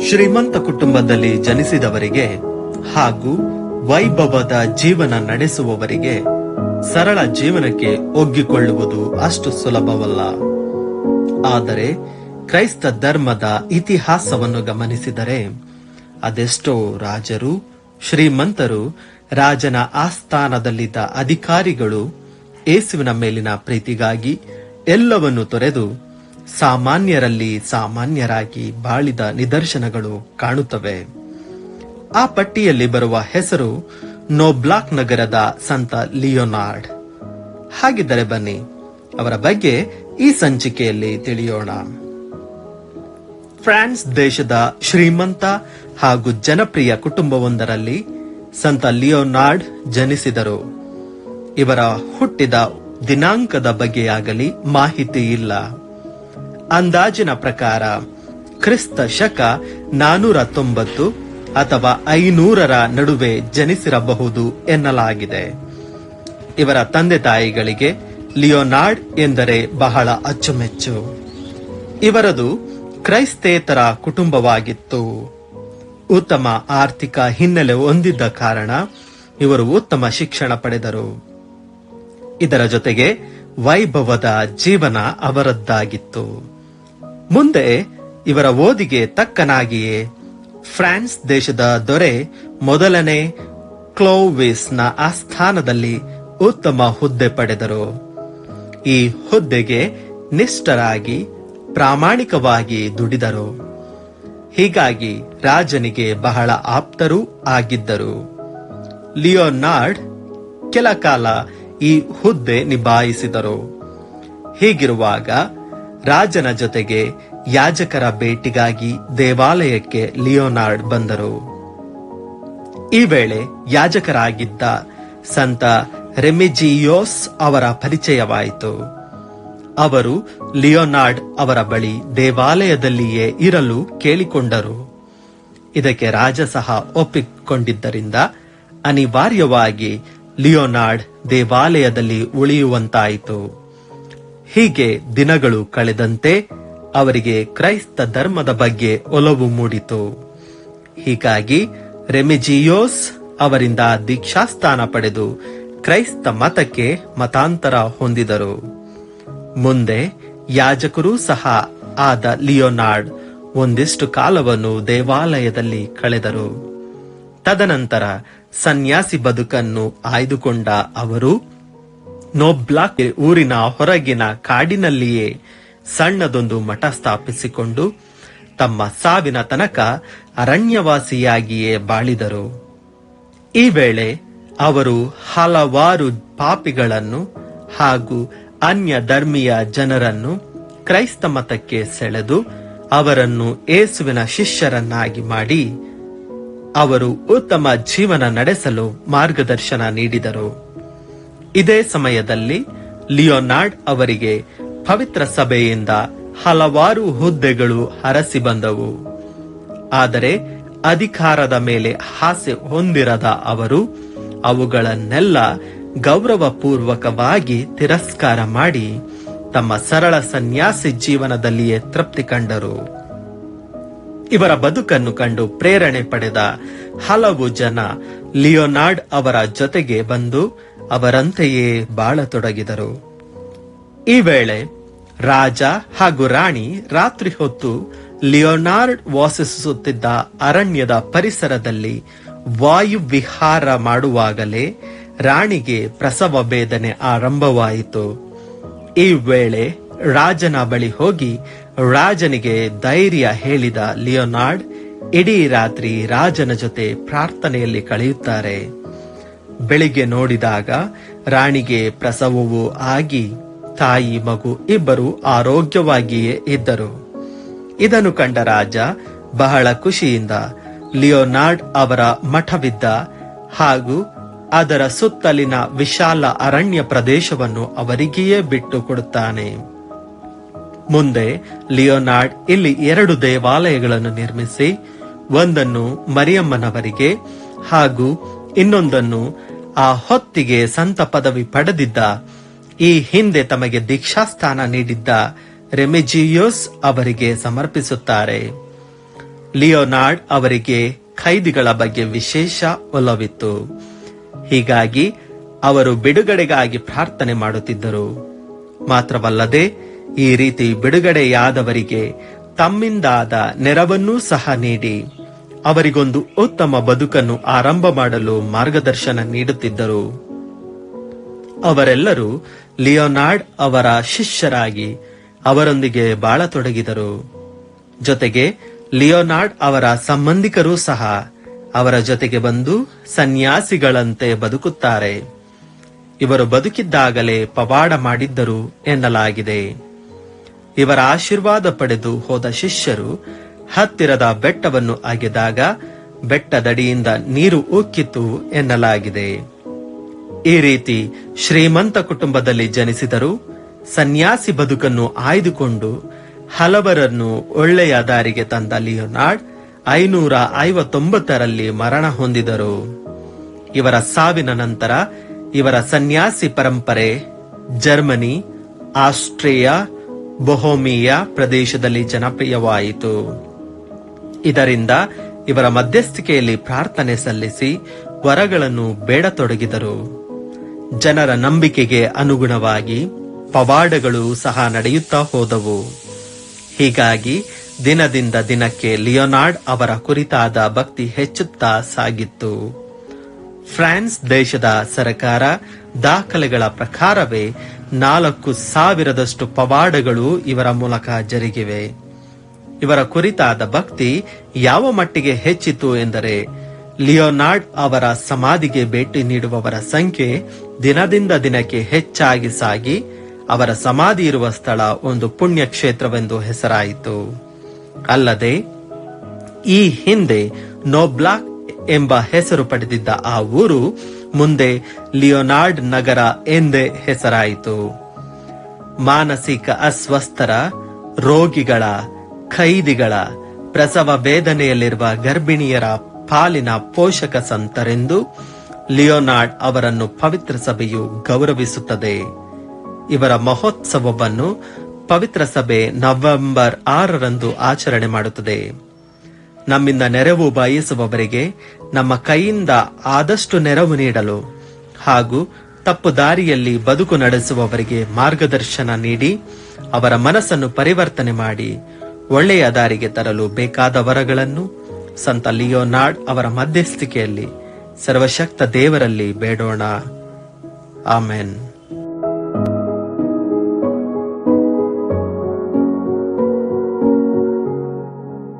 ಶ್ರೀಮಂತ ಕುಟುಂಬದಲ್ಲಿ ಜನಿಸಿದವರಿಗೆ ಹಾಗೂ ವೈಭವದ ಜೀವನ ನಡೆಸುವವರಿಗೆ ಸರಳ ಜೀವನಕ್ಕೆ ಒಗ್ಗಿಕೊಳ್ಳುವುದು ಅಷ್ಟು ಸುಲಭವಲ್ಲ. ಆದರೆ ಕ್ರೈಸ್ತ ಧರ್ಮದ ಇತಿಹಾಸವನ್ನು ಗಮನಿಸಿದರೆ ಅದೆಷ್ಟೋ ರಾಜರು, ಶ್ರೀಮಂತರು, ರಾಜನ ಆಸ್ಥಾನದಲ್ಲಿದ್ದ ಅಧಿಕಾರಿಗಳು ಯೇಸುವಿನ ಮೇಲಿನ ಪ್ರೀತಿಗಾಗಿ ಎಲ್ಲವನ್ನು ತೊರೆದು ಸಾಮಾನ್ಯರಲ್ಲಿ ಸಾಮಾನ್ಯರಾಗಿ ಬಾಳಿದ ನಿದರ್ಶನಗಳು ಕಾಣುತ್ತವೆ. ಆ ಪಟ್ಟಿಯಲ್ಲಿ ಬರುವ ಹೆಸರು ನೋಬ್ಲಾಕ್ ನಗರದ ಸಂತ ಲಿಯೋನಾರ್ಡ್. ಹಾಗಿದ್ದರೆ ಬನ್ನಿ ಅವರ ಬಗ್ಗೆ ಈ ಸಂಚಿಕೆಯಲ್ಲಿ ತಿಳಿಯೋಣ. ಫ್ರಾನ್ಸ್ ದೇಶದ ಶ್ರೀಮಂತ ಹಾಗೂ ಜನಪ್ರಿಯ ಕುಟುಂಬವೊಂದರಲ್ಲಿ ಸಂತ ಲಿಯೋನಾರ್ಡ್ ಜನಿಸಿದರು. ಇವರ ಹುಟ್ಟಿದ ದಿನಾಂಕದ ಬಗ್ಗೆಯಾಗಲಿ ಮಾಹಿತಿ ಇಲ್ಲ. ಅಂದಾಜಿನ ಪ್ರಕಾರ ಕ್ರಿಸ್ತ ಶಕ 490 ಅಥವಾ 500ರ ನಡುವೆ ಜನಿಸಿರಬಹುದು ಎನ್ನಲಾಗಿದೆ. ಇವರ ತಂದೆ ತಾಯಿಗಳಿಗೆ ಲಿಯೋನಾರ್ಡ್ ಎಂದರೆ ಬಹಳ ಅಚ್ಚುಮೆಚ್ಚು. ಇವರದು ಕ್ರೈಸ್ತೇತರ ಕುಟುಂಬವಾಗಿತ್ತು. ಉತ್ತಮ ಆರ್ಥಿಕ ಹಿನ್ನೆಲೆ ಹೊಂದಿದ್ದ ಕಾರಣ ಇವರು ಉತ್ತಮ ಶಿಕ್ಷಣ ಪಡೆದರು. ಇದರ ಜೊತೆಗೆ ವೈಭವದ ಜೀವನ ಅವರದ್ದಾಗಿತ್ತು. ಮುಂದೆ ಇವರ ಓದಿಗೆ ತಕ್ಕನಾಗಿಯೇ ಫ್ರಾನ್ಸ್ ದೇಶದ ದೊರೆ ಮೊದಲನೇ ಕ್ಲೋವಿಸ್ನ ಆಸ್ಥಾನದಲ್ಲಿ ಉತ್ತಮ ಹುದ್ದೆ ಪಡೆದರು. ಈ ಹುದ್ದೆಗೆ ನಿಷ್ಠರಾಗಿ ಪ್ರಾಮಾಣಿಕವಾಗಿ ದುಡಿದರು. ಹೀಗಾಗಿ ರಾಜನಿಗೆ ಬಹಳ ಆಪ್ತರೂ ಆಗಿದ್ದರು. ಲಿಯೋನಾರ್ಡ್ ಕೆಲ ಕಾಲ ಈ ಹುದ್ದೆ ನಿಭಾಯಿಸಿದರು. ಹೀಗಿರುವಾಗ ರಾಜನ ಜೊತೆಗೆ ಯಾಜಕರ ಭೇಟಿಗಾಗಿ ದೇವಾಲಯಕ್ಕೆ ಲಿಯೋನಾರ್ಡ್ ಬಂದರು. ಈ ವೇಳೆ ಯಾಜಕರಾಗಿದ್ದ ಸಂತ ರೆಮಿಜಿಯೋಸ್ ಅವರ ಪರಿಚಯವಾಯಿತು. ಅವರು ಲಿಯೋನಾರ್ಡ್ ಅವರ ಬಳಿ ದೇವಾಲಯದಲ್ಲಿಯೇ ಇರಲು ಕೇಳಿಕೊಂಡರು. ಇದಕ್ಕೆ ರಾಜ ಸಹ ಒಪ್ಪಿಕೊಂಡಿದ್ದರಿಂದ ಅನಿವಾರ್ಯವಾಗಿ ಲಿಯೋನಾರ್ಡ್ ದೇವಾಲಯದಲ್ಲಿ ಉಳಿಯುವಂತಾಯಿತು. ಹೀಗೆ ದಿನಗಳು ಕಳೆದಂತೆ ಅವರಿಗೆ ಕ್ರೈಸ್ತ ಧರ್ಮದ ಬಗ್ಗೆ ಒಲವು ಮೂಡಿತು. ಹೀಗಾಗಿ ರೆಮಿಜಿಯೋಸ್ ಅವರಿಂದ ದೀಕ್ಷಾಸ್ಥಾನ ಪಡೆದು ಕ್ರೈಸ್ತ ಮತಕ್ಕೆ ಮತಾಂತರ ಹೊಂದಿದರು. ಮುಂದೆ ಯಾಜಕರೂ ಸಹ ಆದ ಲಿಯೋನಾರ್ಡ್ ಒಂದಿಷ್ಟು ಕಾಲವನ್ನು ದೇವಾಲಯದಲ್ಲಿ ಕಳೆದರು. ತದನಂತರ ಸನ್ಯಾಸಿ ಬದುಕನ್ನು ಆಯ್ದುಕೊಂಡ ಅವರು ನೋಬ್ಲಾಕ್ ಊರಿನ ಹೊರಗಿನ ಕಾಡಿನಲ್ಲಿಯೇ ಸಣ್ಣದೊಂದು ಮಠ ಸ್ಥಾಪಿಸಿಕೊಂಡು ತಮ್ಮ ಸಾವಿನ ತನಕ ಅರಣ್ಯವಾಸಿಯಾಗಿಯೇ ಬಾಳಿದರು. ಈ ವೇಳೆ ಅವರು ಹಲವಾರು ಪಾಪಿಗಳನ್ನು ಹಾಗೂ ಅನ್ಯ ಧರ್ಮೀಯ ಜನರನ್ನು ಕ್ರೈಸ್ತ ಮತಕ್ಕೆ ಸೆಳೆದು ಅವರನ್ನು ಯೇಸುವಿನ ಶಿಷ್ಯರನ್ನಾಗಿ ಮಾಡಿ ಅವರು ಉತ್ತಮ ಜೀವನ ನಡೆಸಲು ಮಾರ್ಗದರ್ಶನ ನೀಡಿದರು. ಇದೇ ಸಮಯದಲ್ಲಿ ಲಿಯೋನಾರ್ಡ್ ಅವರಿಗೆ ಪವಿತ್ರ ಸಭೆಯಿಂದ ಹಲವಾರು ಹುದ್ದೆಗಳು ಹರಸಿ ಬಂದವು. ಆದರೆ ಅಧಿಕಾರದ ಮೇಲೆ ಆಸೆ ಹೊಂದಿರದ ಅವರು ಅವುಗಳನ್ನೆಲ್ಲ ಗೌರವಪೂರ್ವಕವಾಗಿ ತಿರಸ್ಕಾರ ಮಾಡಿ ತಮ್ಮ ಸರಳ ಸನ್ಯಾಸಿ ಜೀವನದಲ್ಲಿಯೇ ತೃಪ್ತಿ ಕಂಡರು. ಇವರ ಬದುಕನ್ನು ಕಂಡು ಪ್ರೇರಣೆ ಪಡೆದ ಹಲವು ಜನ ಲಿಯೋನಾರ್ಡ್ ಅವರ ಜೊತೆಗೆ ಬಂದು ಅವರಂತೆಯೇ ಬಾಳತೊಡಗಿದರು. ಈ ವೇಳೆ ರಾಜ ಹಾಗೂ ರಾಣಿ ರಾತ್ರಿ ಹೊತ್ತು ಲಿಯೋನಾರ್ಡ್ ವಾಸಿಸುತ್ತಿದ್ದ ಅರಣ್ಯದ ಪರಿಸರದಲ್ಲಿ ವಾಯುವಿಹಾರ ಮಾಡುವಾಗಲೇ ರಾಣಿಗೆ ಪ್ರಸವ ವೇದನೆ ಆರಂಭವಾಯಿತು. ಈ ವೇಳೆ ರಾಜನ ಬಳಿ ಹೋಗಿ ರಾಜನಿಗೆ ಧೈರ್ಯ ಹೇಳಿದ ಲಿಯೋನಾರ್ಡ್ ಇಡೀ ರಾತ್ರಿ ರಾಜನ ಜೊತೆ ಪ್ರಾರ್ಥನೆಯಲ್ಲಿ ಕಳೆಯುತ್ತಾರೆ. ಬೆಳಿಗ್ಗೆ ನೋಡಿದಾಗ ರಾಣಿಗೆ ಪ್ರಸವವೂ ಆಗಿ ತಾಯಿ ಮಗು ಇಬ್ಬರು ಆರೋಗ್ಯವಾಗಿಯೇ ಇದ್ದರು. ಇದನ್ನು ಕಂಡ ರಾಜ ಬಹಳ ಖುಷಿಯಿಂದ ಲಿಯೋನಾರ್ಡ್ ಅವರ ಮಠವಿದ್ದ ಹಾಗೂ ಅದರ ಸುತ್ತಲಿನ ವಿಶಾಲ ಅರಣ್ಯ ಪ್ರದೇಶವನ್ನು ಅವರಿಗೆಯೇ ಬಿಟ್ಟು ಕೊಡುತ್ತಾನೆ. ಮುಂದೆ ಲಿಯೋನಾರ್ಡ್ ಇಲ್ಲಿ 2 ದೇವಾಲಯಗಳನ್ನು ನಿರ್ಮಿಸಿ ಒಂದನ್ನು ಮರಿಯಮ್ಮನವರಿಗೆ ಹಾಗೂ ಇನ್ನೊಂದನ್ನು ಆ ಹೊತ್ತಿಗೆ ಸಂತ ಪದವಿ ಪಡೆದಿದ್ದ ಈ ಹಿಂದೆ ತಮಗೆ ದೀಕ್ಷಾಸ್ಥಾನ ನೀಡಿದ್ದ ರೆಮಿಜಿಯೋಸ್ ಅವರಿಗೆ ಸಮರ್ಪಿಸುತ್ತಾರೆ. ಲಿಯೋನಾರ್ಡ್ ಅವರಿಗೆ ಖೈದಿಗಳ ಬಗ್ಗೆ ವಿಶೇಷ ಒಲವಿತ್ತು. ಹೀಗಾಗಿ ಅವರು ಬಿಡುಗಡೆಗಾಗಿ ಪ್ರಾರ್ಥನೆ ಮಾಡುತ್ತಿದ್ದರು. ಮಾತ್ರವಲ್ಲದೆ ಈ ರೀತಿ ಬಿಡುಗಡೆಯಾದವರಿಗೆ ತಮ್ಮಿಂದಾದ ನೆರವನ್ನೂ ಸಹ ನೀಡಿ ಅವರಿಗೊಂದು ಉತ್ತಮ ಬದುಕನ್ನು ಆರಂಭ ಮಾಡಲು ಮಾರ್ಗದರ್ಶನ ನೀಡುತ್ತಿದ್ದರು. ಅವರೆಲ್ಲರೂ ಲಿಯೋನಾರ್ಡ್ ಅವರ ಶಿಷ್ಯರಾಗಿ ಅವರೊಂದಿಗೆ ಬಾಳತೊಡಗಿದರು. ಜೊತೆಗೆ ಲಿಯೋನಾರ್ಡ್ ಅವರ ಸಂಬಂಧಿಕರೂ ಸಹ ಅವರ ಜೊತೆಗೆ ಬಂದು ಸನ್ಯಾಸಿಗಳಂತೆ ಬದುಕುತ್ತಾರೆ. ಇವರು ಬದುಕಿದ್ದಾಗಲೇ ಪವಾಡ ಮಾಡಿದ್ದರು ಎನ್ನಲಾಗಿದೆ. ಇವರ ಆಶೀರ್ವಾದ ಪಡೆದು ಹೋದ ಶಿಷ್ಯರು ಹತ್ತಿರದ ಬೆಟ್ಟವನ್ನು ಅಗೆದಾಗ ಬೆಟ್ಟದಡಿಯಿಂದ ನೀರು ಉಕ್ಕಿತು ಎನ್ನಲಾಗಿದೆ. ಈ ರೀತಿ ಶ್ರೀಮಂತ ಕುಟುಂಬದಲ್ಲಿ ಜನಿಸಿದರೂ ಸನ್ಯಾಸಿ ಬದುಕನ್ನು ಆಯ್ದುಕೊಂಡು ಹಲವರನ್ನು ಒಳ್ಳೆಯ ದಾರಿಗೆ ತಂದ ಲಿಯೋನಾರ್ಡ್ 559ರಲ್ಲಿ ಮರಣ ಹೊಂದಿದರು. ಇವರ ಸಾವಿನ ನಂತರ ಇವರ ಸನ್ಯಾಸಿ ಪರಂಪರೆ ಜರ್ಮನಿ, ಆಸ್ಟ್ರಿಯಾ, ಬೊಹೋಮಿಯಾ ಪ್ರದೇಶದಲ್ಲಿ ಜನಪ್ರಿಯವಾಯಿತು. ಇದರಿಂದ ಇವರ ಮಧ್ಯಸ್ಥಿಕೆಯಲ್ಲಿ ಪ್ರಾರ್ಥನೆ ಸಲ್ಲಿಸಿ ವರಗಳನ್ನು ಬೇಡತೊಡಗಿದರು. ಜನರ ನಂಬಿಕೆಗೆ ಅನುಗುಣವಾಗಿ ಪವಾಡಗಳು ಸಹ ನಡೆಯುತ್ತಾ ಹೋದವು. ಹೀಗಾಗಿ ದಿನದಿಂದ ದಿನಕ್ಕೆ ಲಿಯೋನಾರ್ಡ್ ಅವರ ಕುರಿತಾದ ಭಕ್ತಿ ಹೆಚ್ಚುತ್ತಾ ಸಾಗಿತ್ತು. ಫ್ರಾನ್ಸ್ ದೇಶದ ಸರಕಾರ ದಾಖಲೆಗಳ ಪ್ರಕಾರವೇ 4,000ದಷ್ಟು ಪವಾಡಗಳು ಇವರ ಮೂಲಕ ಜರುಗಿವೆ. ಇವರ ಕುರಿತಾದ ಭಕ್ತಿ ಯಾವ ಮಟ್ಟಿಗೆ ಹೆಚ್ಚಿತು ಎಂದರೆ ಲಿಯೋನಾರ್ಡ್ ಅವರ ಸಮಾಧಿಗೆ ಭೇಟಿ ನೀಡುವವರ ಸಂಖ್ಯೆ ದಿನದಿಂದ ದಿನಕ್ಕೆ ಹೆಚ್ಚಾಗಿ ಸಾಗಿ ಅವರ ಸಮಾಧಿ ಇರುವ ಸ್ಥಳ ಒಂದು ಪುಣ್ಯ ಕ್ಷೇತ್ರವೆಂದು ಹೆಸರಾಯಿತು. ಅಲ್ಲದೆ ಈ ಹಿಂದೆ ನೋಬ್ಲಾಕ್ ಎಂಬ ಹೆಸರು ಪಡೆದಿದ್ದ ಆ ಊರು ಮುಂದೆ ಲಿಯೋನಾರ್ಡ್ ನಗರ ಎಂದೇ ಹೆಸರಾಯಿತು. ಮಾನಸಿಕ ಅಸ್ವಸ್ಥರ, ರೋಗಿಗಳ, ಖೈದಿಗಳ, ಪ್ರಸವ ವೇದನೆಯಲ್ಲಿರುವ ಗರ್ಭಿಣಿಯರ ಪಾಲಿನ ಪೋಷಕ ಸಂತರೆಂದು ಲಿಯೋನಾರ್ಡ್ ಅವರನ್ನು ಪವಿತ್ರ ಸಭೆಯು ಗೌರವಿಸುತ್ತದೆ. ಇವರ ಮಹೋತ್ಸವವನ್ನು ಪವಿತ್ರ ಸಭೆ ನವೆಂಬರ್ 6ರಂದು ಆಚರಣೆ ಮಾಡುತ್ತದೆ. ನಮ್ಮಿಂದ ನೆರವು ಬಯಸುವವರಿಗೆ ನಮ್ಮ ಕೈಯಿಂದ ಆದಷ್ಟು ನೆರವು ನೀಡಲು ಹಾಗೂ ತಪ್ಪು ದಾರಿಯಲ್ಲಿ ಬದುಕು ನಡೆಸುವವರಿಗೆ ಮಾರ್ಗದರ್ಶನ ನೀಡಿ ಅವರ ಮನಸ್ಸನ್ನು ಪರಿವರ್ತನೆ ಮಾಡಿ ಒಳ್ಳೆಯ ದಾರಿಗೆ ತರಲು ಬೇಕಾದ ವರಗಳನ್ನು ಸಂತ ಲಿಯೋನಾರ್ಡ್ ಅವರ ಮಧ್ಯಸ್ಥಿಕೆಯಲ್ಲಿ ಸರ್ವಶಕ್ತ ದೇವರಲ್ಲಿ ಬೇಡೋಣ. ಆಮೆನ್.